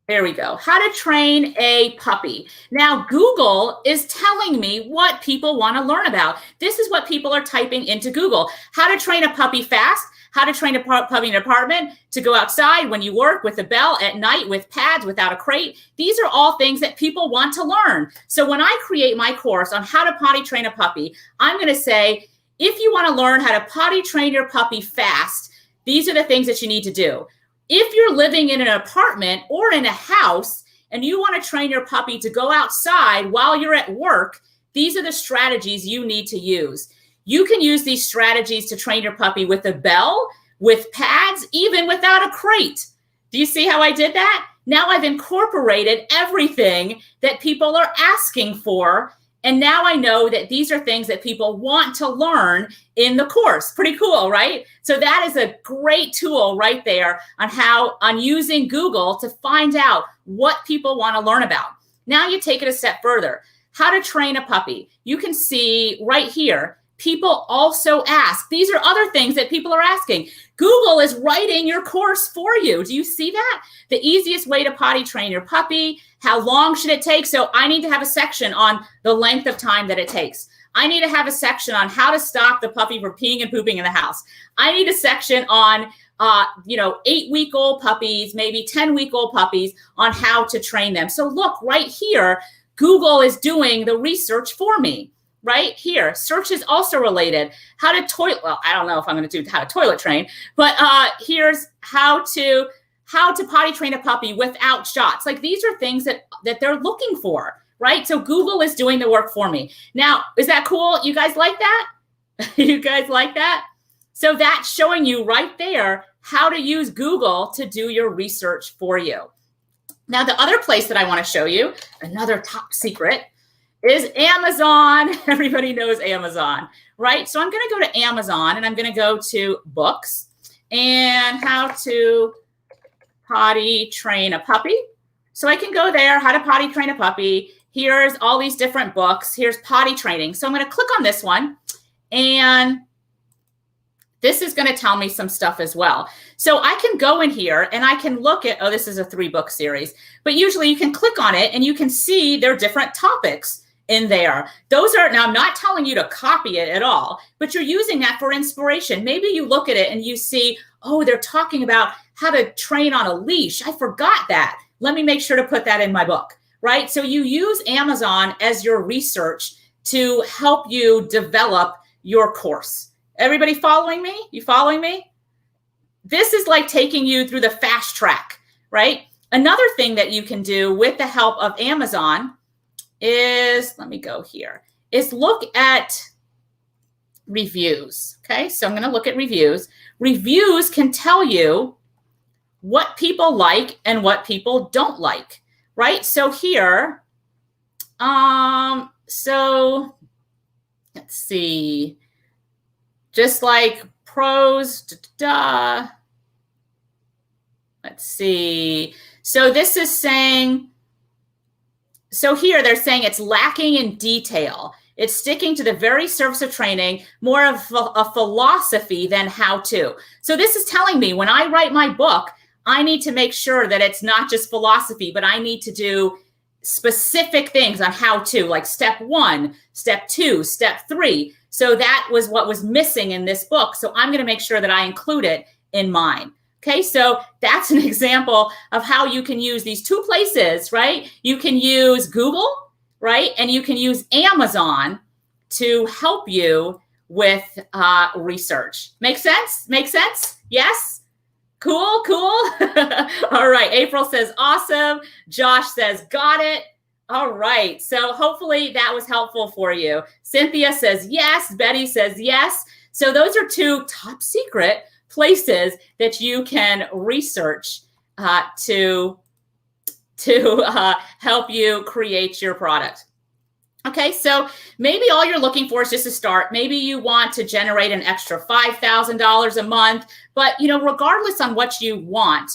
there we go. How to train a puppy. Now, Google is telling me what people want to learn about. This is what people are typing into Google. How to train a puppy fast, how to train a puppy in an apartment, to go outside when you work with a bell, at night with pads, without a crate. These are all things that people want to learn. So when I create my course on how to potty train a puppy, I'm going to say, if you want to learn how to potty train your puppy fast, these are the things that you need to do. If you're living in an apartment or in a house and you want to train your puppy to go outside while you're at work, these are the strategies you need to use. You can use these strategies to train your puppy with a bell, with pads, even without a crate. Do you see how I did that? Now I've incorporated everything that people are asking for. And now I know that these are things that people want to learn in the course. Pretty cool, right? So that is a great tool right there on using Google to find out what people want to learn about. Now you take it a step further. How to train a puppy. You can see right here, people also ask. These are other things that people are asking. Google is writing your course for you. Do you see that? The easiest way to potty train your puppy. How long should it take? So I need to have a section on the length of time that it takes. I need to have a section on how to stop the puppy from peeing and pooping in the house. I need a section on 8-week-old puppies, maybe 10-week-old puppies, on how to train them. So look right here, Google is doing the research for me. Right here, search is also related. How to toilet, well, I don't know if I'm going to do how to toilet train, but here's how to potty train a puppy without shots. Like, these are things that they're looking for, right? So Google is doing the work for me. Now, is that cool? You guys like that? You guys like that? So that's showing you right there how to use Google to do your research for you. Now, the other place that I want to show you, another top secret, is Amazon. Everybody knows Amazon, right? So I'm going to go to Amazon, and I'm going to go to books and how to potty train a puppy. So I can go there, how to potty train a puppy. Here's all these different books. Here's potty training. So I'm going to click on this one, and this is going to tell me some stuff as well. So I can go in here and I can look at, oh, this is a 3-book series, but usually you can click on it and you can see their different topics in there. Those are, now I'm not telling you to copy it at all, but you're using that for inspiration. Maybe you look at it and you see, oh, they're talking about how to train on a leash. I forgot that. Let me make sure to put that in my book, right? So you use Amazon as your research to help you develop your course. Everybody following me? You following me? This is like taking you through the fast track, right? Another thing that you can do with the help of Amazon is, let me go here, is look at reviews. Okay, so I'm going to look at reviews. Reviews can tell you what people like and what people don't like, right? So here, so let's see, just like pros, let's see. So this is saying, so here they're saying it's lacking in detail. It's sticking to the very surface of training, more of a philosophy than how to. So this is telling me when I write my book, I need to make sure that it's not just philosophy, but I need to do specific things on how to, like step 1, step 2, step 3. So that was what was missing in this book. So I'm going to make sure that I include it in mine. Okay, so that's an example of how you can use these two places, right? You can use Google, right? And you can use Amazon to help you with research. Make sense? Make sense? Yes? Cool, cool. All right, April says, awesome. Josh says, got it. All right, so hopefully that was helpful for you. Cynthia says, yes. Betty says, yes. So those are two top secret places that you can research to help you create your product. Okay, so maybe all you're looking for is just a start. Maybe you want to generate an extra $5,000 a month, but regardless on what you want,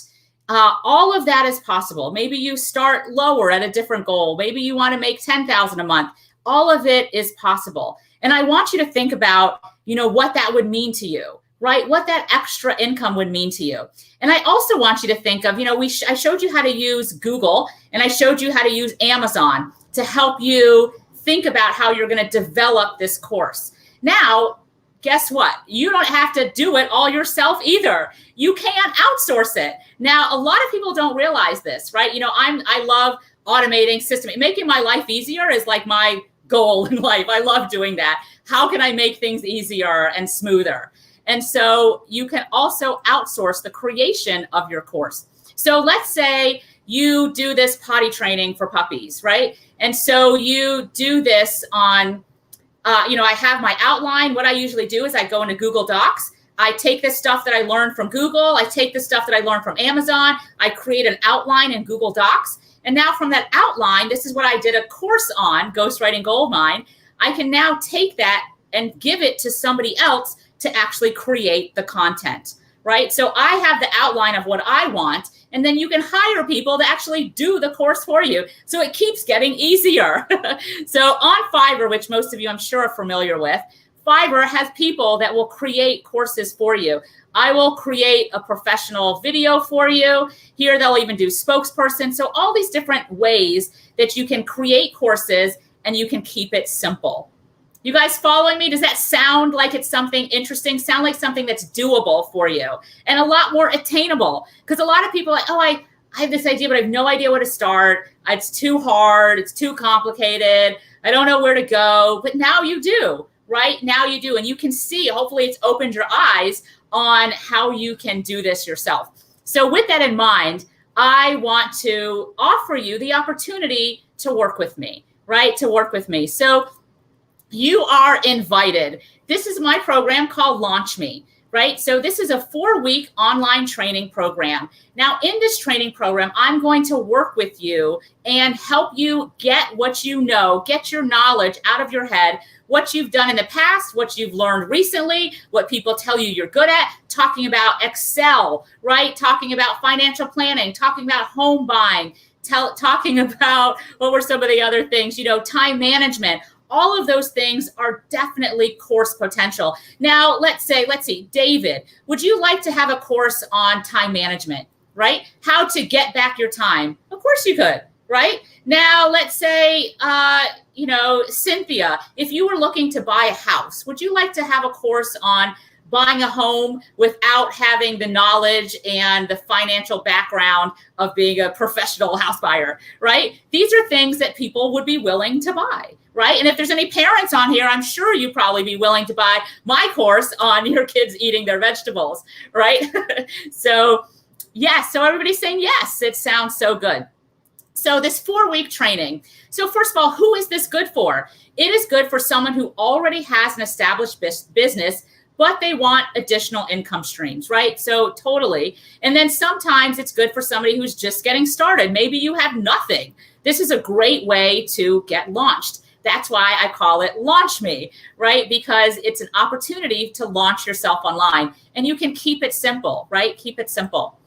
all of that is possible. Maybe you start lower at a different goal. Maybe you want to make $10,000 a month. All of it is possible. And I want you to think about, what that would mean to you, right? What that extra income would mean to you. And I also want you to think of, I showed you how to use Google and I showed you how to use Amazon to help you think about how you're going to develop this course. Now, guess what? You don't have to do it all yourself either. You can outsource it. Now, a lot of people don't realize this, right? I love automating system. Making my life easier is like my goal in life. I love doing that. How can I make things easier and smoother? And so you can also outsource the creation of your course. So let's say you do this potty training for puppies, right? And so you do this on, I have my outline. What I usually do is I go into Google Docs. I take the stuff that I learned from Google. I take the stuff that I learned from Amazon. I create an outline in Google Docs. And now from that outline, this is what I did a course on, Ghostwriting Goldmine. I can now take that and give it to somebody else to actually create the content, right? So I have the outline of what I want, and then you can hire people to actually do the course for you. So it keeps getting easier. So on Fiverr, which most of you I'm sure are familiar with, Fiverr has people that will create courses for you. I will create a professional video for you. Here they'll even do spokesperson. So all these different ways that you can create courses and you can keep it simple. You guys following me? Does that sound like it's something interesting? Sound like something that's doable for you and a lot more attainable? Because a lot of people are like, oh, I have this idea, but I have no idea where to start. It's too hard. It's too complicated. I don't know where to go. But now you do, right? Now you do. And you can see, hopefully it's opened your eyes on how you can do this yourself. So with that in mind, I want to offer you the opportunity to work with me, right? To work with me. So you are invited. This is my program called Launch Me, right? So this is a 4-week online training program. Now, in this training program, I'm going to work with you and help you get what you know, get your knowledge out of your head, what you've done in the past, what you've learned recently, what people tell you you're good at, talking about Excel, right? Talking about financial planning, talking about home buying, talking about what were some of the other things, time management. All of those things are definitely course potential. Now, let's see, David, would you like to have a course on time management, right? How to get back your time? Of course you could, right? Now, let's say, Cynthia, if you were looking to buy a house, would you like to have a course on buying a home without having the knowledge and the financial background of being a professional house buyer, right? These are things that people would be willing to buy, right? And if there's any parents on here, I'm sure you'd probably be willing to buy my course on your kids eating their vegetables, right? So yes, so everybody's saying yes, it sounds so good. So this 4-week training. So first of all, who is this good for? It is good for someone who already has an established business, but they want additional income streams, right? So totally. And then sometimes it's good for somebody who's just getting started. Maybe you have nothing. This is a great way to get launched. That's why I call it Launch Me, right? Because it's an opportunity to launch yourself online and you can keep it simple, right? Keep it simple.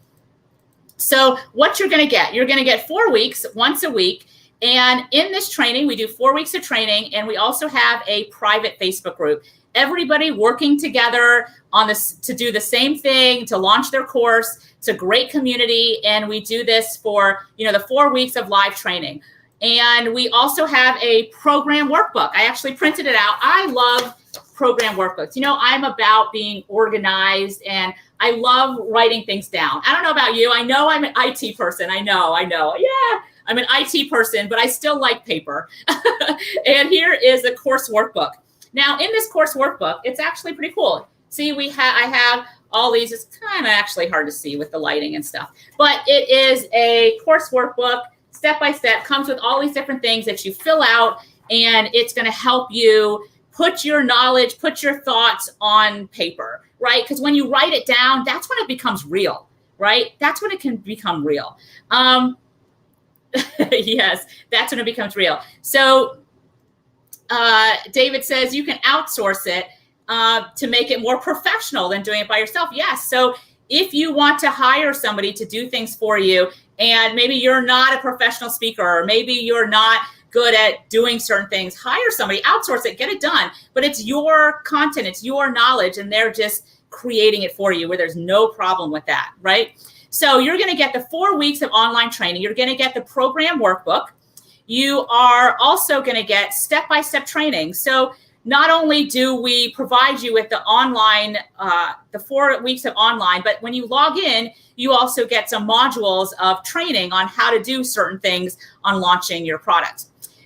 So what you're going to get, you're going to get 4 weeks, once a week. And in this training, we do 4 weeks of training. And we also have a private Facebook group. Everybody working together on this to do the same thing, to launch their course. It's a great community. And we do this for, the 4 weeks of live training. And we also have a program workbook. I actually printed it out. I love program workbooks. You know, I'm about being organized and I love writing things down. I don't know about you. I know I'm an IT person. I know. Yeah, I'm an IT person, but I still like paper. And here is a course workbook. Now, in this course workbook, it's actually pretty cool. See, I have all these. It's kind of actually hard to see with the lighting and stuff, but it is a course workbook, step by step, comes with all these different things that you fill out, and it's going to help you put your knowledge, put your thoughts on paper, right? Because when you write it down, that's when it becomes real, right? That's when it can become real. Yes, that's when it becomes real. So David says you can outsource it to make it more professional than doing it by yourself. Yes. So if you want to hire somebody to do things for you, and maybe you're not a professional speaker, or maybe you're not good at doing certain things, hire somebody, outsource it, get it done. But it's your content, it's your knowledge, and they're just creating it for you, where there's no problem with that, right? So you're going to get the 4 weeks of online training. You're going to get the program workbook. You are also going to get step-by-step training. So not only do we provide you with the online, the 4 weeks of online, but when you log in, you also get some modules of training on how to do certain things on launching your product.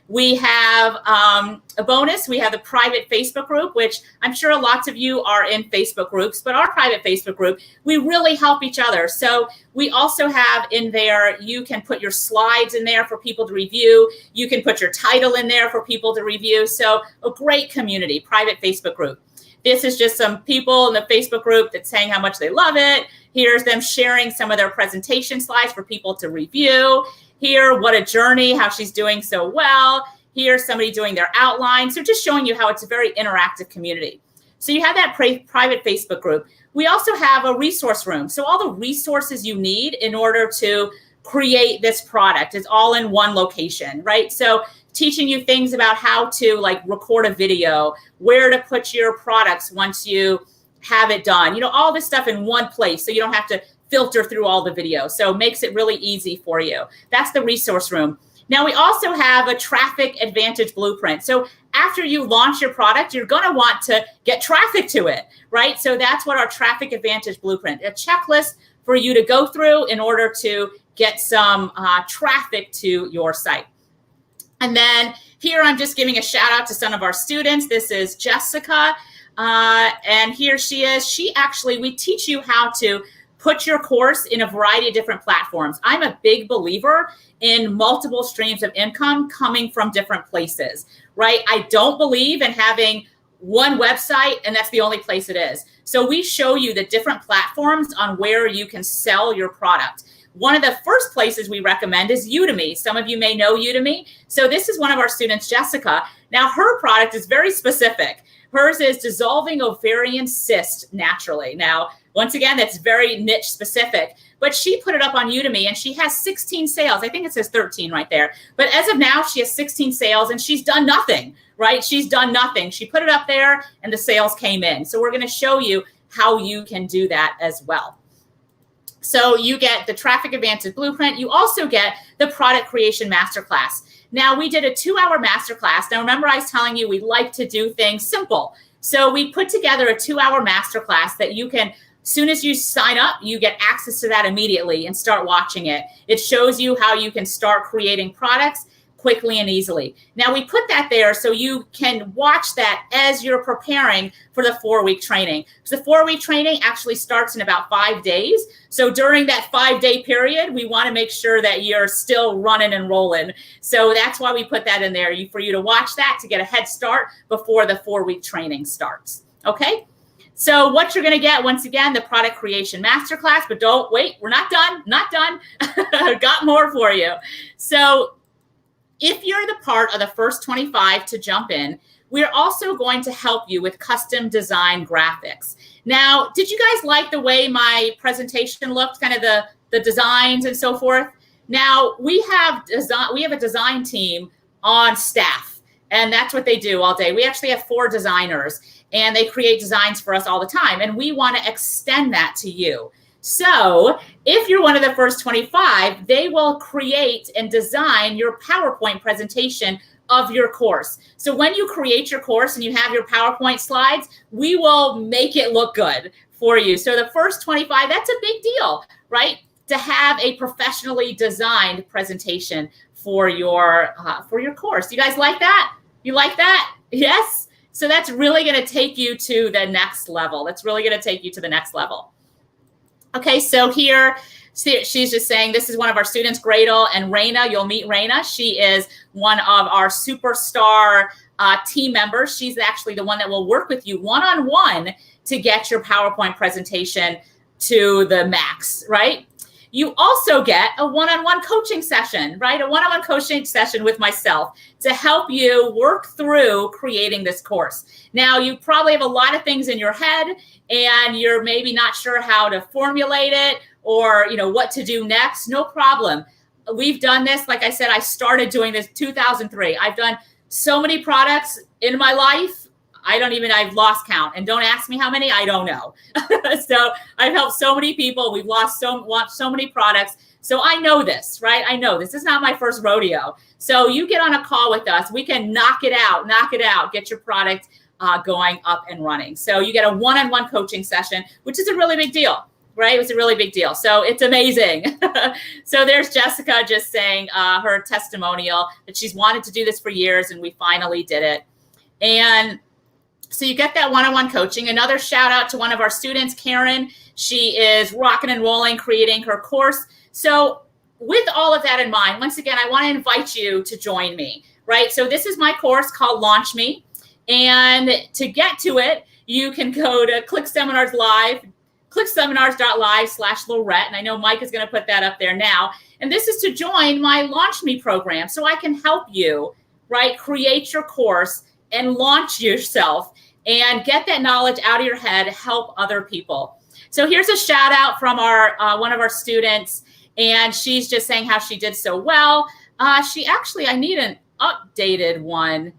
We have a bonus. We have the private Facebook group, which I'm sure lots of you are in Facebook groups, but our private Facebook group, we really help each other. So we also have in there, you can put your slides in there for people to review. You can put your title in there for people to review. So a great community, private Facebook group. This is just some people in the Facebook group that's saying how much they love it. Here's them sharing some of their presentation slides for people to review. Here, what a journey, how she's doing so well. Here's somebody doing their outline. So just showing you how it's a very interactive community. So you have that private Facebook group. We also have a resource room. So all the resources you need in order to create this product is all in one location, right? So teaching you things about how to like record a video, where to put your products once you have it done, you know, all this stuff in one place. So you don't have to filter through all the videos. So it makes it really easy for you. That's the resource room. Now we also have a traffic advantage blueprint. So after you launch your product, you're going to want to get traffic to it, right? So that's what our traffic advantage blueprint, a checklist for you to go through in order to get some traffic to your site. And then here I'm just giving a shout out to some of our students. This is Jessica. And here she is. We teach you how to put your course in a variety of different platforms. I'm a big believer in multiple streams of income coming from different places, right? I don't believe in having one website and that's the only place it is. So we show you the different platforms on where you can sell your product. One of the first places we recommend is Udemy. Some of you may know Udemy. So this is one of our students, Jessica. Now her product is very specific. Hers is dissolving ovarian cyst naturally. Now, once again, that's very niche specific, but she put it up on Udemy and she has 16 sales. I think it says 13 right there. But as of now, she has 16 sales and she's done nothing, right? She's done nothing. She put it up there and the sales came in. So we're going to show you how you can do that as well. So you get the traffic advantage blueprint. You also get the product creation masterclass. Now we did a 2-hour masterclass. Now remember I was telling you we like to do things simple. So we put together a 2-hour masterclass that you can, as soon as you sign up, you get access to that immediately and start watching it. It shows you how you can start creating products quickly and easily. Now we put that there so you can watch that as you're preparing for the 4-week training. So the 4-week training actually starts in about 5 days. So during that 5-day period, we want to make sure that you're still running and rolling. So that's why we put that in there for you to watch that to get a head start before the 4-week training starts. Okay. So what you're going to get, once again, the product creation masterclass, but don't wait. We're not done. Got more for you. So if you're the part of the first 25 to jump in, we're also going to help you with custom design graphics. Now, did you guys like the way my presentation looked, kind of the designs and so forth? Now, we have a design team on staff, and that's what they do all day. We actually have 4 designers, and they create designs for us all the time, and we want to extend that to you. So if you're one of the first 25, they will create and design your PowerPoint presentation of your course. So when you create your course and you have your PowerPoint slides, we will make it look good for you. So the first 25, that's a big deal, right? To have a professionally designed presentation for your course. You guys like that? You like that? Yes? So that's really going to take you to the next level. That's really going to take you to the next level. Okay, so here, she's just saying this is one of our students, Gradle and Raina. You'll meet Raina. She is one of our superstar team members. She's actually the one that will work with you one-on-one to get your PowerPoint presentation to the max, right? You also get a one-on-one coaching session, right? A one-on-one coaching session with myself to help you work through creating this course. Now, you probably have a lot of things in your head and you're maybe not sure how to formulate it or, what to do next. No problem. We've done this. Like I said, I started doing this 2003. I've done so many products in my life. I've lost count, and don't ask me how many, I don't know. So I've helped so many people. We've launched so many products. So I know this, right? I know this is not my first rodeo. So you get on a call with us. We can knock it out, get your product going up and running. So you get a one-on-one coaching session, which is a really big deal, right? It was a really big deal. So it's amazing. So there's Jessica just saying her testimonial that she's wanted to do this for years, and we finally did it. And so you get that one-on-one coaching. Another shout out to one of our students, Karen. She is rocking and rolling, creating her course. So with all of that in mind, once again, I want to invite you to join me, right? So this is my course called Launch Me. And to get to it, you can go to clickseminars.live/Lorette. And I know Mike is going to put that up there now. And this is to join my Launch Me program. So I can help you, right, create your course and launch yourself and get that knowledge out of your head, help other people. So here's a shout out from our one of our students, and she's just saying how she did so well. I need an updated one.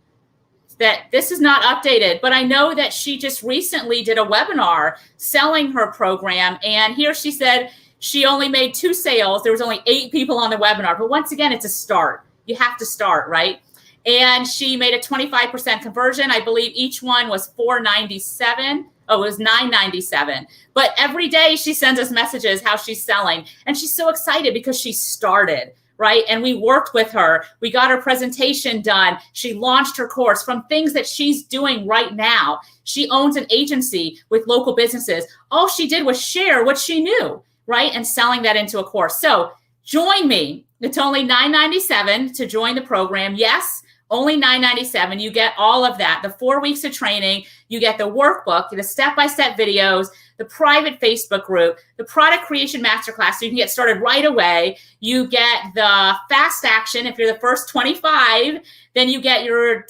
That this is not updated, but I know that she just recently did a webinar selling her program, and here she said she only made 2 sales. There was only 8 people on the webinar, but once again, it's a start. You have to start, right? And she made a 25% conversion. I believe each one was $497. Oh, it was $997. But every day she sends us messages how she's selling. And she's so excited because she started, right? And we worked with her. We got her presentation done. She launched her course from things that she's doing right now. She owns an agency with local businesses. All she did was share what she knew, right? And selling that into a course. So join me. It's only $997 to join the program. Yes. Only $997. You get all of that. The 4 weeks of training, you get the workbook, the step-by-step videos, the private Facebook group, the product creation masterclass, so you can get started right away. You get the fast action. If you're the first 25, then you get your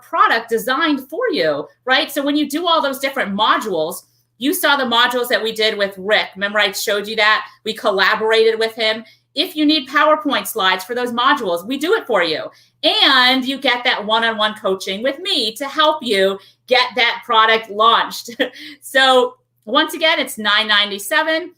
product designed for you, right? So when you do all those different modules, you saw the modules that we did with Rick. Remember I showed you that? We collaborated with him. If you need PowerPoint slides for those modules, we do it for you. And you get that one-on-one coaching with me to help you get that product launched. So once again, it's $997.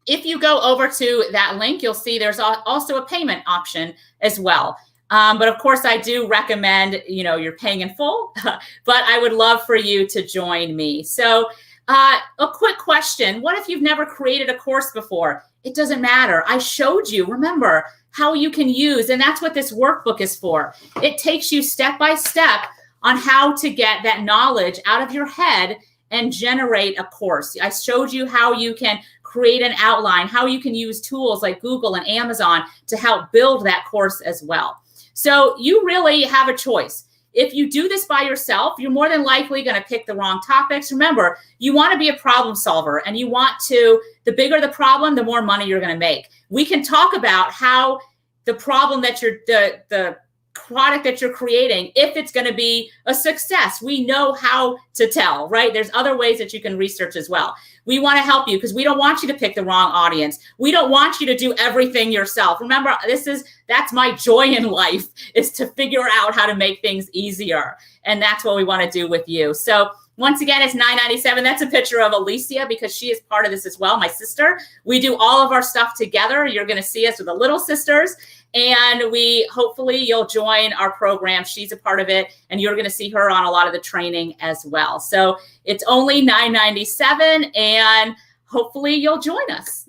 If you go over to that link, you'll see there's also a payment option as well. But of course, I do recommend, you're paying in full, but I would love for you to join me. So a quick question. What if you've never created a course before? It doesn't matter. I showed you, remember, how you can use, and that's what this workbook is for. It takes you step by step on how to get that knowledge out of your head and generate a course. I showed you how you can create an outline, how you can use tools like Google and Amazon to help build that course as well. So you really have a choice. If you do this by yourself, you're more than likely going to pick the wrong topics. Remember, you want to be a problem solver, and you want to, the bigger the problem, the more money you're going to make. We can talk about how the problem that the product that you're creating, if it's going to be a success, we know how to tell, right? There's other ways that you can research as well. We want to help you because we don't want you to pick the wrong audience. We don't want you to do everything yourself. Remember, that's my joy in life, is to figure out how to make things easier. And that's what we want to do with you. So Once again, it's $9.97. That's a picture of Alicia because she is part of this as well, my sister. We do all of our stuff together. You're going to see us with the little sisters. And hopefully you'll join our program. She's a part of it, and you're going to see her on a lot of the training as well. So it's only $9.97, and hopefully you'll join us.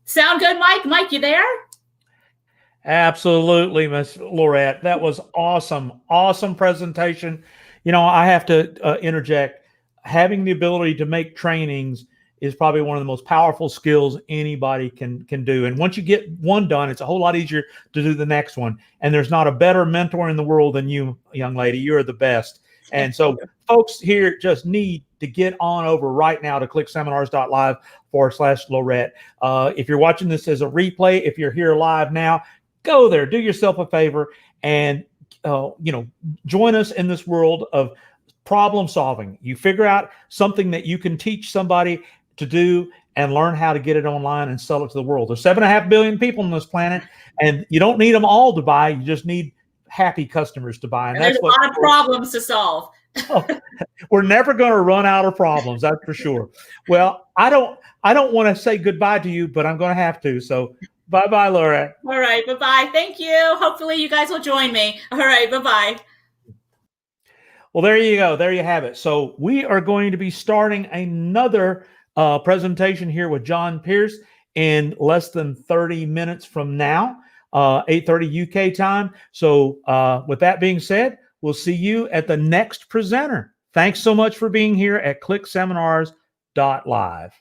Sound good, Mike? Mike, you there? Absolutely, Miss Lorette. That was awesome. Awesome presentation. I have to interject. Having the ability to make trainings is probably one of the most powerful skills anybody can do. And once you get one done, it's a whole lot easier to do the next one. And there's not a better mentor in the world than you, young lady. You're the best. And so folks here just need to get on over right now to clickseminars.live/Lorette. If you're watching this as a replay, if you're here live now, go there, do yourself a favor, and join us in this world of problem solving. You figure out something that you can teach somebody to do and learn how to get it online and sell it to the world. There's 7.5 billion people on this planet, and you don't need them all to buy. You just need happy customers to buy. And that's there's a lot of problems to solve. We're never going to run out of problems, that's for sure. Well, I don't want to say goodbye to you, but I'm going to have to. So bye-bye, Laura. All right, bye-bye. Thank you. Hopefully you guys will join me. All right, bye-bye. Well, there you go. There you have it. So we are going to be starting another presentation here with John Pierce in less than 30 minutes from now, 8:30 UK time. So with that being said, we'll see you at the next presenter. Thanks so much for being here at clickseminars.live.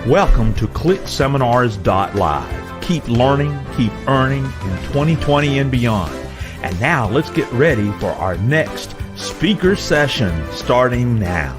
Welcome to clickseminars.live. Keep learning, keep earning in 2020 and beyond. And now let's get ready for our next speaker session starting now.